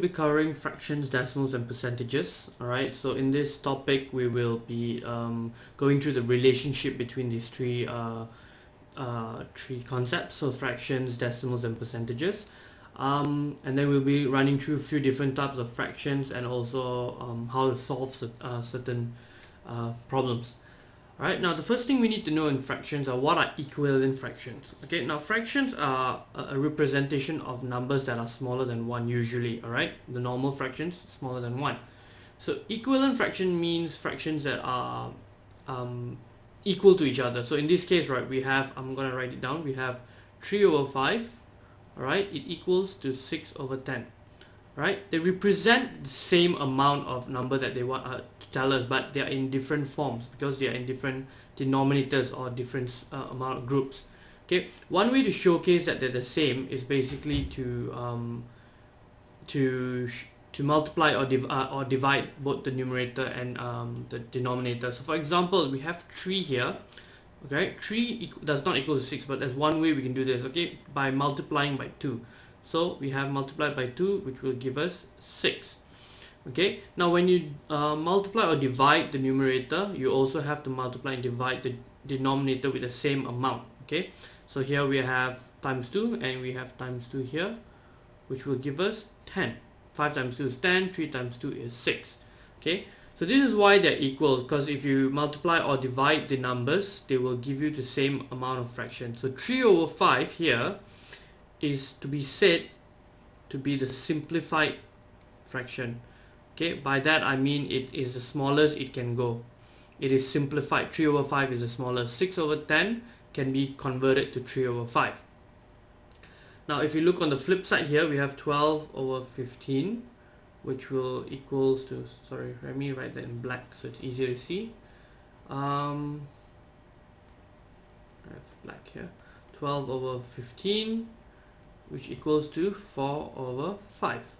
be covering fractions, decimals, and percentages. Alright, so in this topic we will be going through the relationship between these three concepts, so fractions, decimals, and percentages. And then we'll be running through a few different types of fractions and also how to solve certain problems. Alright, now the first thing we need to know in fractions are what are equivalent fractions. Okay, now fractions are a representation of numbers that are smaller than 1 usually. Alright, the normal fractions smaller than 1. So equivalent fraction means fractions that are equal to each other. So in this case, right, we have, I'm going to write it down, we have 3 over 5, alright, it equals to 6 over 10. Right, they represent the same amount of number that they want to tell us, but they are in different forms because they are in different denominators or different amount of groups. Okay, one way to showcase that they're the same is basically to multiply or divide both the numerator and the denominator. So for example, we have 3 here. Okay, 3 does not equal to 6, but there's one way we can do this. Okay, by multiplying by 2. So we have multiplied by 2, which will give us 6. Okay, now when you multiply or divide the numerator, you also have to multiply and divide the denominator with the same amount. Okay, so here we have times 2 and we have times 2 here, which will give us 10. 5 times 2 is 10, 3 times 2 is 6. Okay, so this is why they're equal, because if you multiply or divide the numbers, they will give you the same amount of fraction. So 3 over 5 here is to be said to be the simplified fraction. Okay, by that I mean it is the smallest it can go. It is simplified. 3 over 5 is the smallest. 6 over 10 can be converted to 3 over 5. Now if you look on the flip side here, we have 12 over 15, which will equals to, sorry, let me write that in black so it's easier to see. I have black here. 12 over 15, which equals to 4 over 5.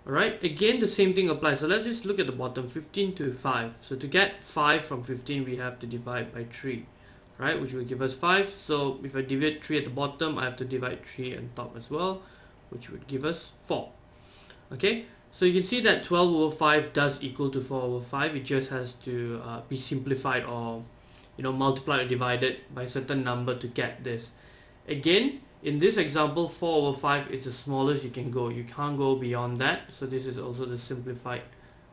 Alright, again the same thing applies. So let's just look at the bottom, 15 to 5. So to get 5 from 15, we have to divide by 3, right, which will give us 5. So if I divide 3 at the bottom, I have to divide 3 on top as well, which would give us 4. Okay, so you can see that 12 over 5 does equal to 4 over 5. It just has to be simplified or multiplied or divided by a certain number to get this. Again, in this example, 4 over 5 is the smallest you can go. You can't go beyond that. So this is also the simplified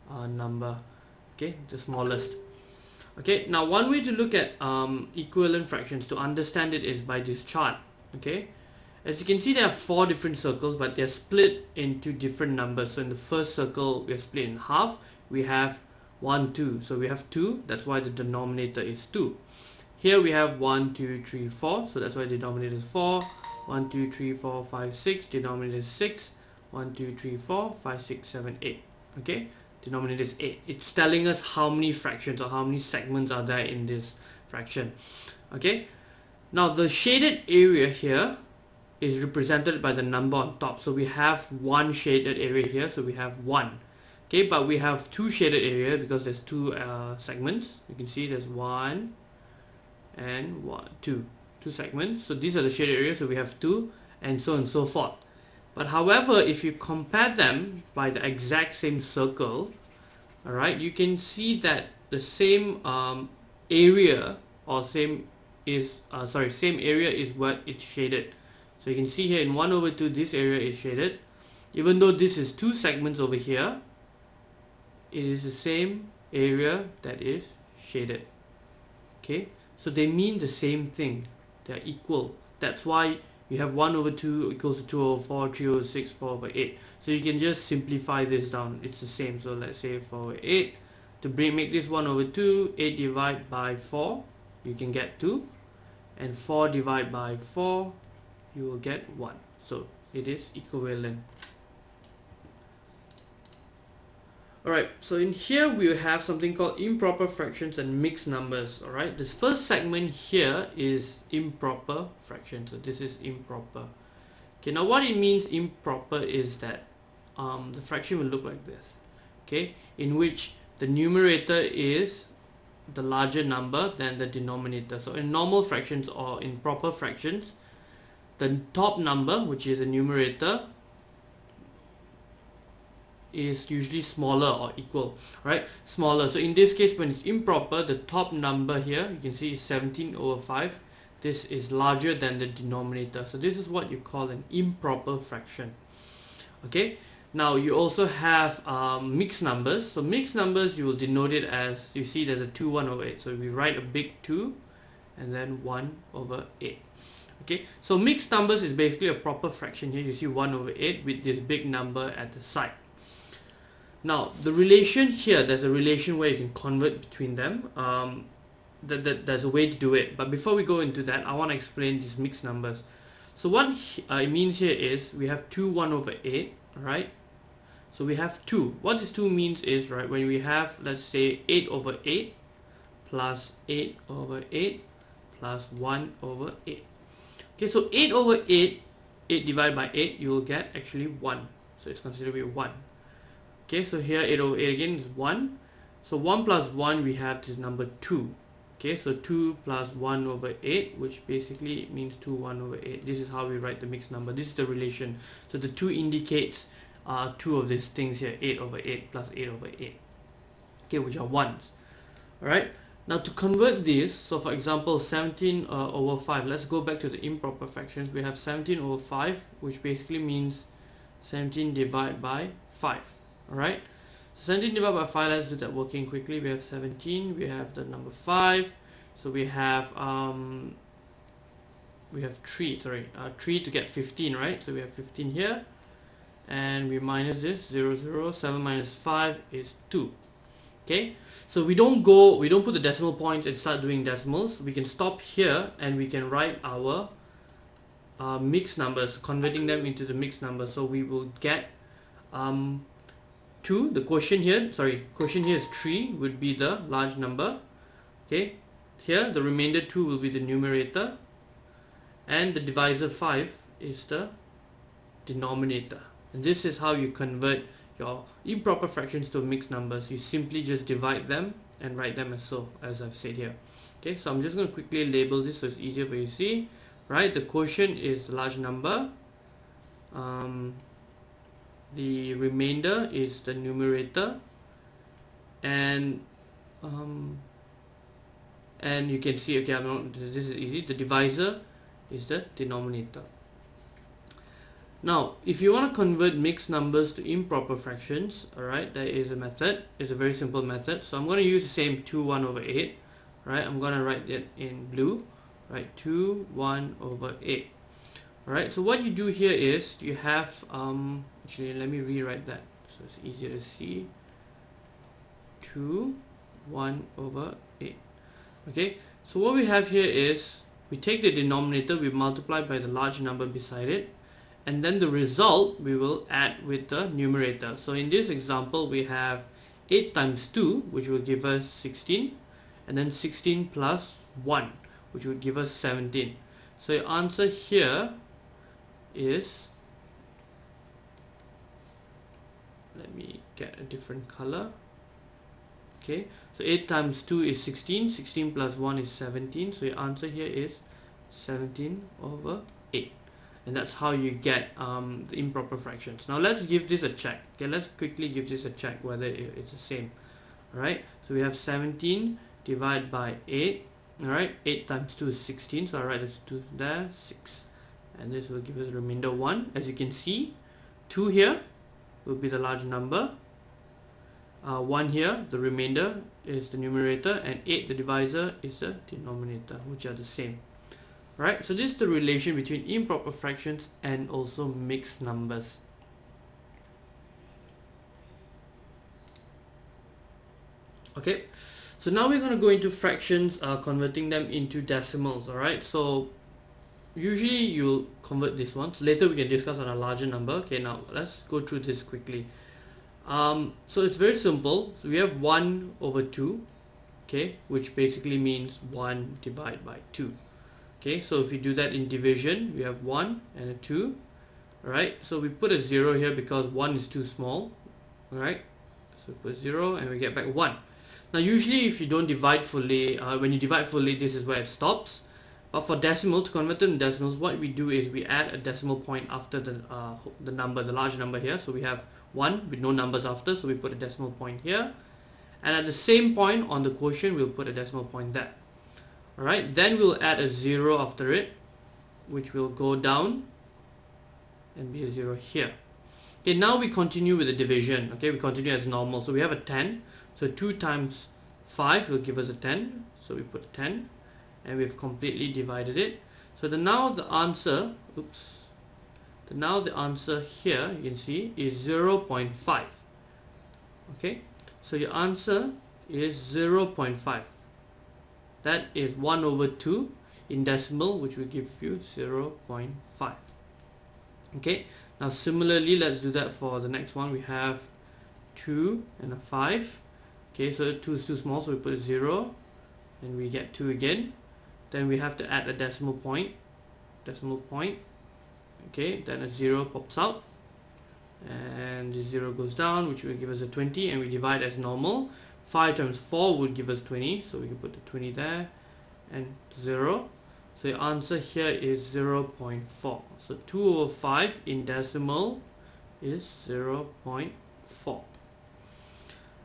number. Okay, the smallest. Okay, now one way to look at equivalent fractions to understand it is by this chart. Okay, as you can see, there are 4 different circles, but they're split into different numbers. So in the first circle, we're split in half. We have 1, 2. So we have 2. That's why the denominator is 2. Here we have 1, 2, 3, 4. So that's why the denominator is 4. 1, 2, 3, 4, 5, 6. Denominator is 6. 1, 2, 3, 4, 5, 6, 7, 8. Okay, denominator is 8. It's telling us how many fractions or how many segments are there in this fraction. Okay, now the shaded area here is represented by the number on top. So we have one shaded area here, so we have 1. Okay, but we have 2 shaded area because there's 2 segments. You can see there's 1 and 2 segments. So these are the shaded areas, so we have 2 and so on and so forth. But however, if you compare them by the exact same circle, alright, you can see that the same area or same area is what it's shaded. So you can see here in 1 over 2, this area is shaded. Even though this is 2 segments over here, it is the same area that is shaded. Okay, so they mean the same thing. They're equal. That's why you have 1 over 2 equals to 2 over 4, 3 over 6, 4 over 8. So you can just simplify this down. It's the same. So let's say 4 over 8. To make this 1 over 2, 8 divided by 4, you can get 2. And 4 divided by 4, you will get 1. So it is equivalent. Alright, so in here we have something called improper fractions and mixed numbers. Alright, this first segment here is improper fraction. So this is improper. Okay, now what it means improper is that the fraction will look like this. Okay, in which the numerator is the larger number than the denominator. So in normal fractions or in proper fractions, the top number, which is the numerator, is usually smaller or equal, right? Smaller. So in this case, when it's improper, the top number here, you can see is 17/5. This is larger than the denominator. So this is what you call an improper fraction. Okay. Now you also have mixed numbers. So mixed numbers, you will denote it as, you see there's a 2 1/8. So we write a big 2 and then 1/8. Okay, so mixed numbers is basically a proper fraction here. You see 1/8 with this big number at the side. Now the relation here, there's a relation where you can convert between them. There's a way to do it, but before we go into that, I want to explain these mixed numbers. So what it means here is we have 2 1/8, right? So we have 2. What this 2 means is, right, when we have, let's say, 8/8 plus 8/8 plus 1/8. Okay, so 8/8, 8 divided by 8, you will get actually 1. So it's considered to be 1. Okay, so here 8/8 again is 1. So 1 plus 1, we have this number 2. Okay, so 2 plus 1/8, which basically means 2 1/8. This is how we write the mixed number. This is the relation. So the 2 indicates 2 of these things here, 8/8 plus 8/8. Okay, which are 1s. Alright, now to convert this, so for example 17/5, let's go back to the improper fractions. We have 17/5, which basically means 17 divided by 5. Alright, so 17 divided by 5, let's do that working quickly. We have 17, we have the number 5, so we have 3 to get 15, right? So we have 15 here, and we minus this 0 0. 7 minus 5 is 2. Okay, so we don't put the decimal points and start doing decimals. We can stop here and we can write our mixed numbers, converting them into the mixed numbers. So we will get 2, the quotient here is 3, would be the large number. Okay, here the remainder 2 will be the numerator, and the divisor 5 is the denominator. And this is how you convert your improper fractions to mixed numbers. You simply just divide them and write them as I've said here. Okay, so I'm just going to quickly label this so it's easier for you to see. Right, the quotient is the large number, the remainder is the numerator, and you can see, okay, this is easy, the divisor is the denominator. Now, if you want to convert mixed numbers to improper fractions, alright, there is a method. It's a very simple method. So I'm going to use the same 2 1/8. Right, I'm going to write it in blue. Right, 2 1/8. Alright, so what you do here is you have, actually let me rewrite that so it's easier to see. 2 1/8. Okay, so what we have here is we take the denominator, we multiply by the large number beside it, and then the result we will add with the numerator. So in this example we have 8 times 2, which will give us 16, and then 16 plus 1, which would give us 17. So your answer here is, let me get a different color. Okay, so 8 times 2 is 16, 16 plus 1 is 17, so your answer here is 17/8. And that's how you get the improper fractions. Now let's give this a check. Okay, let's quickly give this a check whether it's the same. Alright, so we have 17 divided by 8. Alright, 8 times 2 is 16, so I'll write this 2 there, 6. And this will give us the remainder 1. As you can see, 2 here will be the large number. 1 here, the remainder is the numerator, and 8, the divisor, is the denominator, which are the same. Right, so this is the relation between improper fractions and also mixed numbers. Okay, so now we're going to go into fractions, converting them into decimals. Alright, so usually you'll convert this one. So later we can discuss on a larger number. Okay, now let's go through this quickly. So it's very simple. So we have 1/2, okay, which basically means 1 divided by 2. Okay, so if you do that in division, we have 1 and a 2. Alright, so we put a 0 here because 1 is too small. Alright, so we put 0 and we get back 1. Now usually if you don't divide fully, when you divide fully, this is where it stops. But for decimal, to convert them to decimals, what we do is we add a decimal point after the number, the large number here. So we have 1 with no numbers after, so we put a decimal point here. And at the same point on the quotient, we'll put a decimal point there. Alright, then we'll add a 0 after it, which will go down and be a 0 here. Okay, now we continue with the division. Okay, we continue as normal. So we have a 10. So 2 times 5 will give us a 10. So we put a 10. And we've completely divided it. So now the answer, now the answer here, you can see, is 0.5. Okay, so your answer is 0.5. That is 1 over 2 in decimal, which will give you 0.5. Okay, now similarly, let's do that for the next one. We have 2 and a 5. Okay, so 2 is too small, so we put a 0 and we get 2 again. Then we have to add a decimal point. Okay, then a 0 pops out and the 0 goes down, which will give us a 20, and we divide as normal. 5 times 4 would give us 20, so we can put the 20 there and 0. So your answer here is 0.4. So 2 over 5 in decimal is 0.4.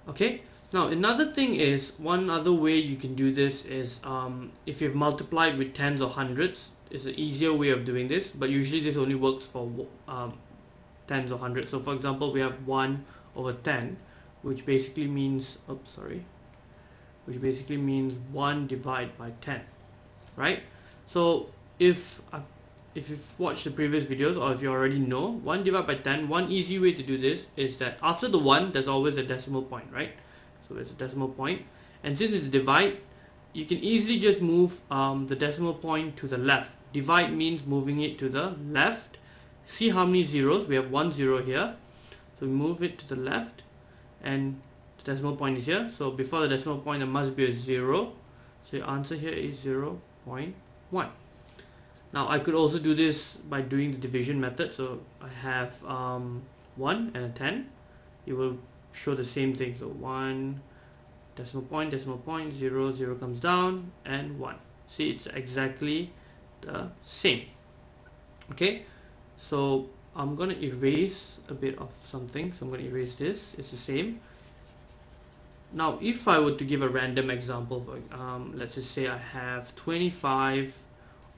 Okay, now another thing is, one other way you can do this is if you've multiplied with tens or hundreds, it's an easier way of doing this, but usually this only works for tens or hundreds. So for example, we have 1 over 10, which basically means, which basically means 1 divided by 10, right? So if you've watched the previous videos, or if you already know, 1 divided by 10, one easy way to do this is that after the 1, there's always a decimal point, right? So there's a decimal point, and since it's divide, you can easily just move the decimal point to the left. Divide means moving it to the left. See how many zeros? We have 1 0 here, so we move it to the left, and the decimal point is here. So before the decimal point, there must be a 0. So your answer here is 0.1. Now I could also do this by doing the division method. So I have 1 and a 10. It will show the same thing. So 1, decimal point, 0, 0 comes down, and 1. See, it's exactly the same. Okay, so I'm going to erase a bit of something. So I'm going to erase this. It's the same. Now if I were to give a random example, for let's just say I have 25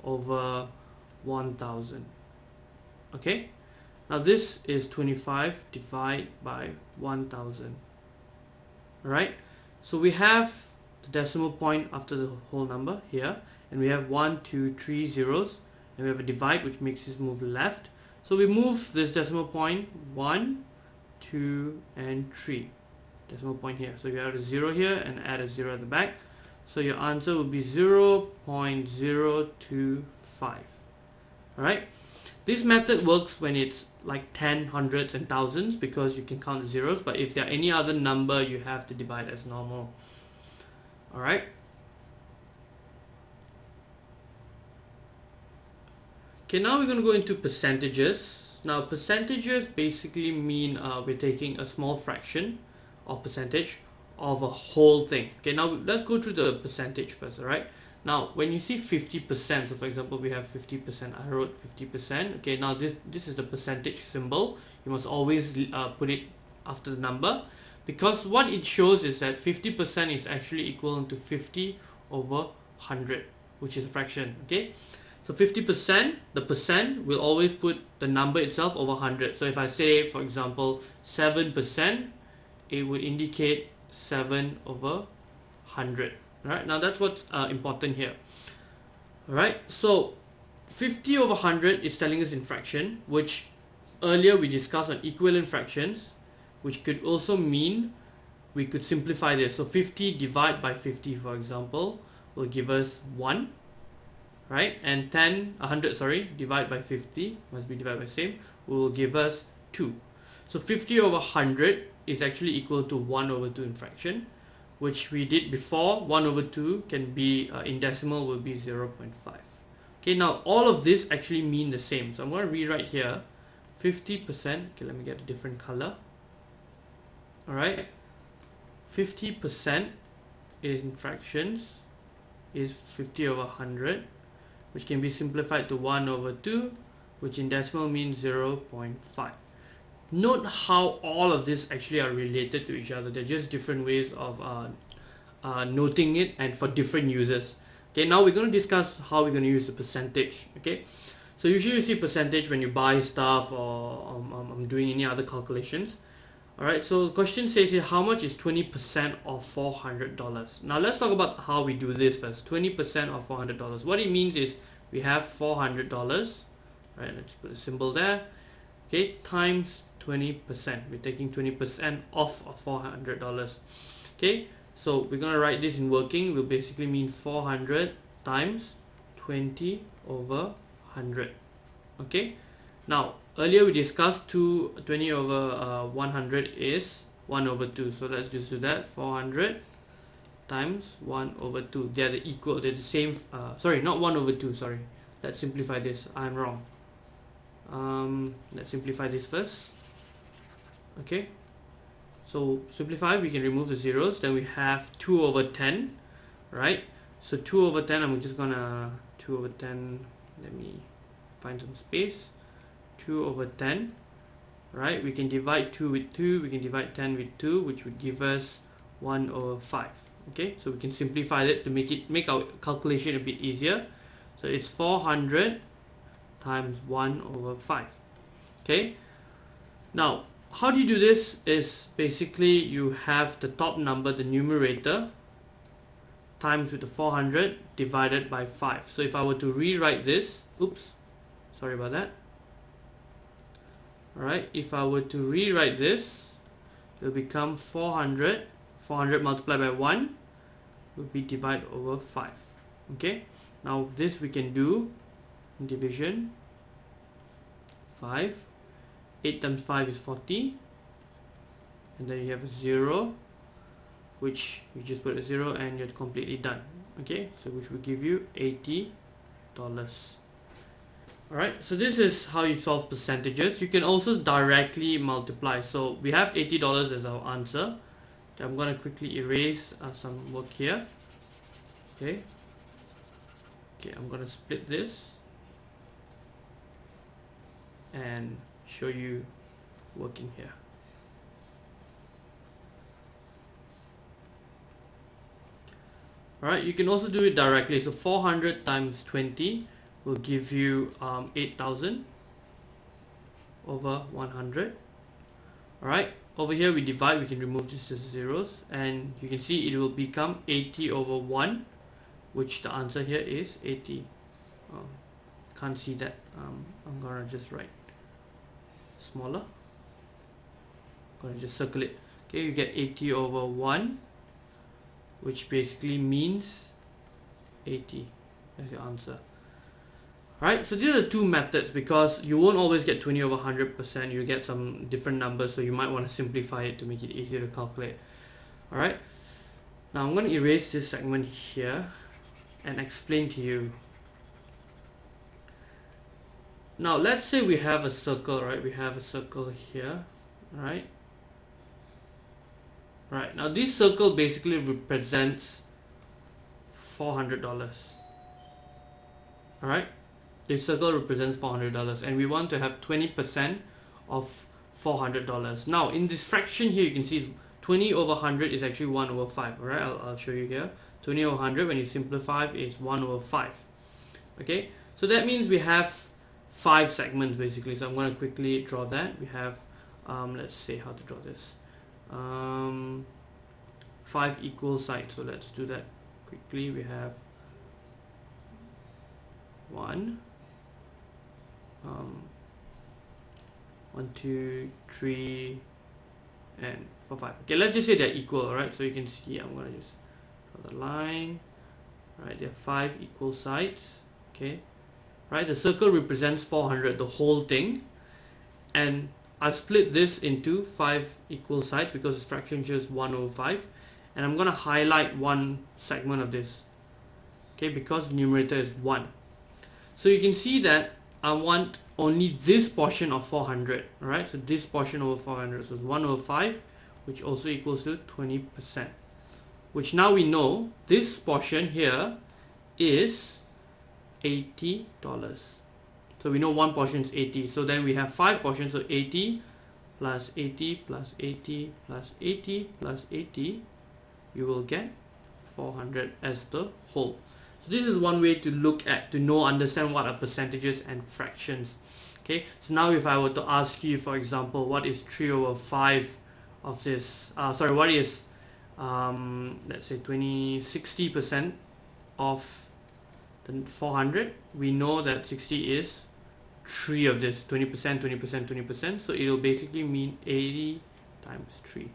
over 1000. Okay, now this is 25 divided by 1000. Alright, so we have the decimal point after the whole number here, and we have 1, 2, 3 zeros, and we have a divide which makes this move left. So we move this decimal point 1, 2 and 3, decimal point here. So you have a 0 here and add a 0 at the back. So your answer will be 0.025. Alright, this method works when it's like 10, hundreds and thousands, because you can count the zeros, but if there are any other number, you have to divide as normal. Alright, okay, now we're going to go into percentages. Now percentages basically mean we're taking a small fraction or percentage of a whole thing. Okay, now let's go through the percentage first. Alright, now when you see 50%, so for example we have 50%, I wrote 50%. Okay, now this is the percentage symbol. You must always put it after the number, because what it shows is that 50% is actually equivalent to 50 over 100, which is a fraction. Okay, so 50%, the percent will always put the number itself over 100. So if I say, for example, 7%, it would indicate 7 over 100. Right, now that's what's important here. Alright, so 50 over 100 is telling us in fraction, which earlier we discussed on equivalent fractions, which could also mean we could simplify this. So 50 divided by 50, for example, will give us 1, right? And 100 divided by 50, must be divided by same, will give us 2. So 50 over 100 is actually equal to 1 over 2 in fraction, which we did before. 1 over 2 can be in decimal will be 0.5. Okay, now all of this actually mean the same. So I'm going to rewrite here 50%. Okay, let me get a different color. Alright, 50% in fractions is 50 over 100, which can be simplified to 1 over 2, which in decimal means 0.5. Note how all of this actually are related to each other. They're just different ways of noting it, and for different users. Okay, now we're going to discuss how we're going to use the percentage. Okay, so usually you see percentage when you buy stuff or doing any other calculations. Alright, so the question says here, how much is 20% of $400? Now let's talk about how we do this first. 20% of $400. What it means is we have $400. Right, let's put a symbol there. Okay, times 20%. We're taking 20% off of $400. Okay, so we're going to write this in working. It will basically mean 400 times 20 over 100. Okay, now earlier we discussed 20 over 100 is 1 over 2. So let's just do that. 400 times 1 over 2. They're the equal. They're the same. Sorry, not 1 over 2. Sorry. Let's simplify this. I'm wrong. Let's simplify this first. Okay, so simplify, we can remove the zeros. Then we have 2 over 10, right? So 2 over 10, I'm just gonna 2 over 10, let me find some space. 2 over 10, right? We can divide 2 with 2, we can divide 10 with 2, which would give us 1 over 5. Okay, so we can simplify it to make our calculation a bit easier. So it's 400 times 1 over 5. Okay, now how do you do this is basically you have the top number, the numerator, times with the 400 divided by 5. So if I were to rewrite this, oops, sorry about that. Alright, if I were to rewrite this, it will become 400 multiplied by 1 will be divided over 5. Okay, now this we can do in division. 5, 8 times 5 is 40, and then you have a 0, which you just put a 0 and you're completely done. Okay, so which will give you $80. Alright, so this is how you solve percentages. You can also directly multiply. So we have $80 as our answer. Okay, I'm going to quickly erase some work here. Okay, I'm going to split this and show you working here. Alright, you can also do it directly. So 400 times 20 will give you 8,000 over 100. Alright, over here we divide, we can remove just the zeros, and you can see it will become 80 over 1, which the answer here is 80. Can't see that. I'm gonna just write smaller. I'm gonna just circle it. Okay, you get 80 over 1, which basically means 80 as your answer. Right, so these are the two methods, because you won't always get 20 over 100%. You get some different numbers, so you might want to simplify it to make it easier to calculate. Alright, now I'm going to erase this segment here and explain to you. Now let's say we have a circle, right? We have a circle here, right? Right, now this circle basically represents $400. Alright, this circle represents $400, and we want to have 20% of $400. Now in this fraction here, you can see 20 over 100 is actually 1 over 5. Alright, I'll show you here. 20 over 100, when you simplify, is 1 over 5. Okay, so that means we have 5 segments basically. So I'm going to quickly draw that. We have, let's say how to draw this. 5 equal sides. So let's do that quickly. We have 1, 1, 2, 3, and 4, 5. Okay, let's just say they're equal. Alright, so you can see I'm going to just draw the line. Alright, there are 5 equal sides. Okay, right, the circle represents 400, the whole thing, and I've split this into 5 equal sides because this fraction shows 1 over 5, and I'm going to highlight one segment of this, okay, because the numerator is 1. So you can see that I want only this portion of 400, right? So this portion over 400, so it's 1 over 5, which also equals to 20%, which now we know this portion here is $80. So we know one portion is 80. So then we have 5 portions, so 80 plus 80 plus 80 plus 80 plus 80, you will get 400 as the whole. So this is one way to look at, to understand what are percentages and fractions. Okay, so now if I were to ask you, for example, what is 3 over 5 of this, what is, let's say 60% of the 400, we know that 60 is 3 of this, 20%, 20%, 20%, so it will basically mean 80 times 3.